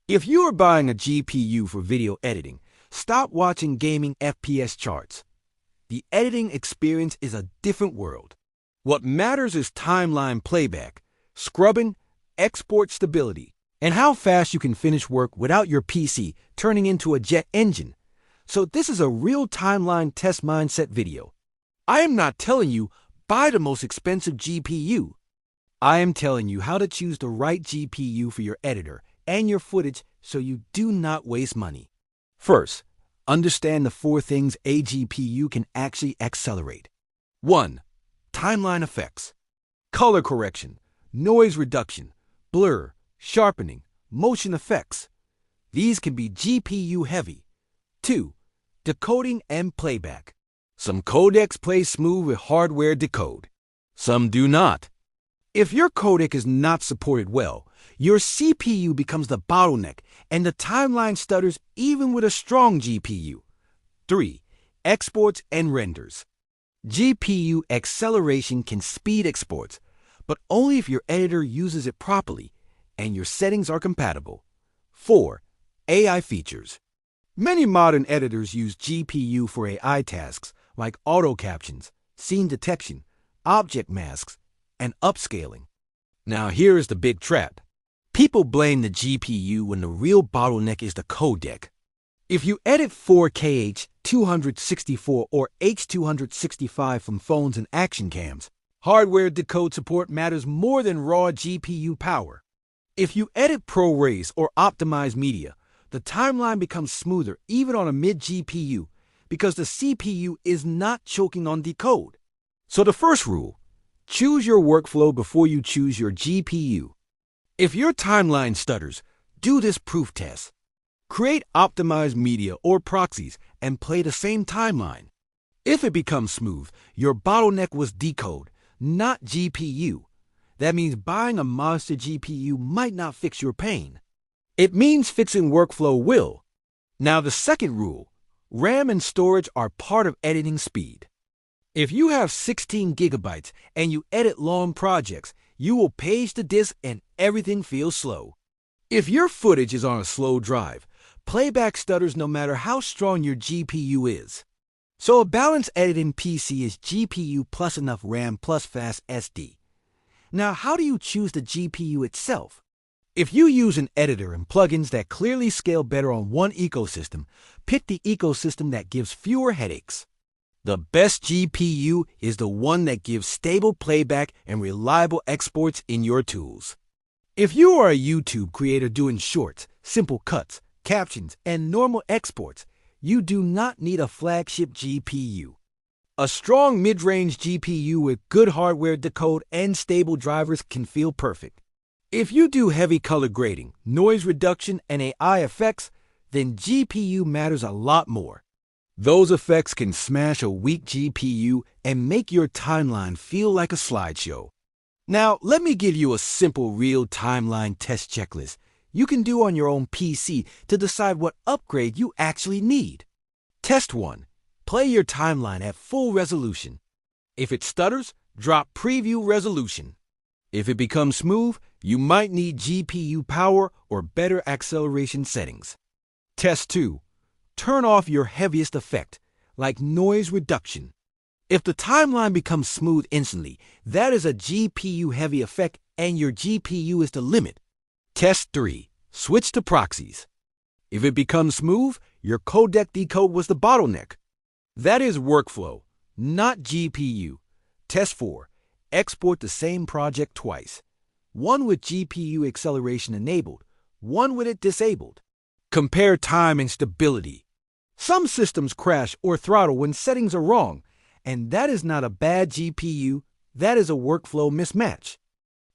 If you are buying a GPU for video editing, stop watching gaming FPS charts. The editing experience is a different world. What matters is timeline playback, scrubbing, export stability, and how fast you can finish work without your PC turning into a jet engine. So this is a real timeline test mindset video. I am not telling you buy the most expensive GPU. I am telling you how to choose the right GPU for your editor and your footage so you do not waste money. First, understand the 4 things a GPU can actually accelerate. 1. Timeline effects. Color correction, noise reduction, blur, sharpening, motion effects. These can be GPU heavy. 2. Decoding and playback. Some codecs play smooth with hardware decode. Some do not. If your codec is not supported well, your CPU becomes the bottleneck and the timeline stutters even with a strong GPU. 3. Exports and renders. GPU acceleration can speed exports, but only if your editor uses it properly and your settings are compatible. 4. AI features. Many modern editors use GPU for AI tasks like auto captions, scene detection, object masks, and upscaling. Now here is the big trap. People blame the GPU when the real bottleneck is the codec. If you edit 4K H264 or H265 from phones and action cams, hardware decode support matters more than raw GPU power. If you edit ProRes or optimize media, the timeline becomes smoother even on a mid-GPU because the CPU is not choking on decode. So the first rule, choose your workflow before you choose your GPU. If your timeline stutters, do this proof test. Create optimized media or proxies and play the same timeline. If it becomes smooth, your bottleneck was decode, not GPU. That means buying a monster GPU might not fix your pain. It means fixing workflow will. Now the second rule, RAM and storage are part of editing speed. If you have 16 gigabytes and you edit long projects, you will page the disk and everything feels slow. If your footage is on a slow drive, playback stutters no matter how strong your GPU is. So a balanced editing PC is GPU plus enough RAM plus fast SD. Now how do you choose the GPU itself? If you use an editor and plugins that clearly scale better on one ecosystem, pick the ecosystem that gives fewer headaches. The best GPU is the one that gives stable playback and reliable exports in your tools. If you are a YouTube creator doing shorts, simple cuts, captions, and normal exports, you do not need a flagship GPU. A strong mid-range GPU with good hardware decode and stable drivers can feel perfect. If you do heavy color grading, noise reduction, and AI effects, then GPU matters a lot more. Those effects can smash a weak GPU and make your timeline feel like a slideshow. Now, let me give you a simple real timeline test checklist you can do on your own PC to decide what upgrade you actually need. Test 1. Play your timeline at full resolution. If it stutters, drop preview resolution. If it becomes smooth, you might need GPU power or better acceleration settings. Test 2. Turn off your heaviest effect, like noise reduction. If the timeline becomes smooth instantly, that is a GPU-heavy effect and your GPU is the limit. Test 3. Switch to proxies. If it becomes smooth, your codec decode was the bottleneck. That is workflow, not GPU. Test 4. Export the same project twice. One with GPU acceleration enabled, one with it disabled. Compare time and stability. Some systems crash or throttle when settings are wrong, and that is not a bad GPU, that is a workflow mismatch.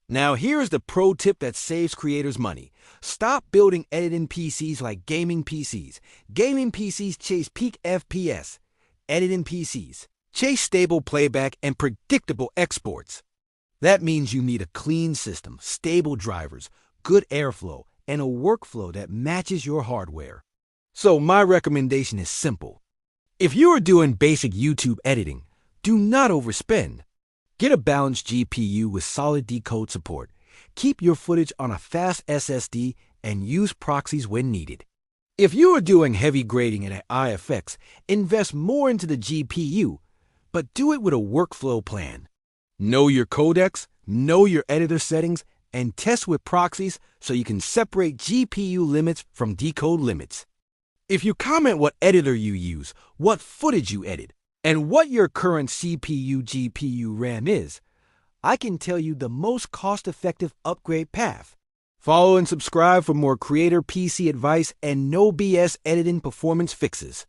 Now here's the pro tip that saves creators money. Stop building editing PCs like gaming PCs. Gaming PCs chase peak FPS. Editing PCs chase stable playback and predictable exports. That means you need a clean system, stable drivers, good airflow, and a workflow that matches your hardware. So my recommendation is simple. If you are doing basic YouTube editing, do not overspend. Get a balanced GPU with solid decode support. Keep your footage on a fast SSD and use proxies when needed. If you are doing heavy grading at IFX, invest more into the GPU, but do it with a workflow plan. Know your codecs, know your editor settings, and test with proxies so you can separate GPU limits from decode limits. If you comment what editor you use, what footage you edit, and what your current CPU, GPU, RAM is, I can tell you the most cost-effective upgrade path. Follow and subscribe for more creator PC advice and no BS editing performance fixes.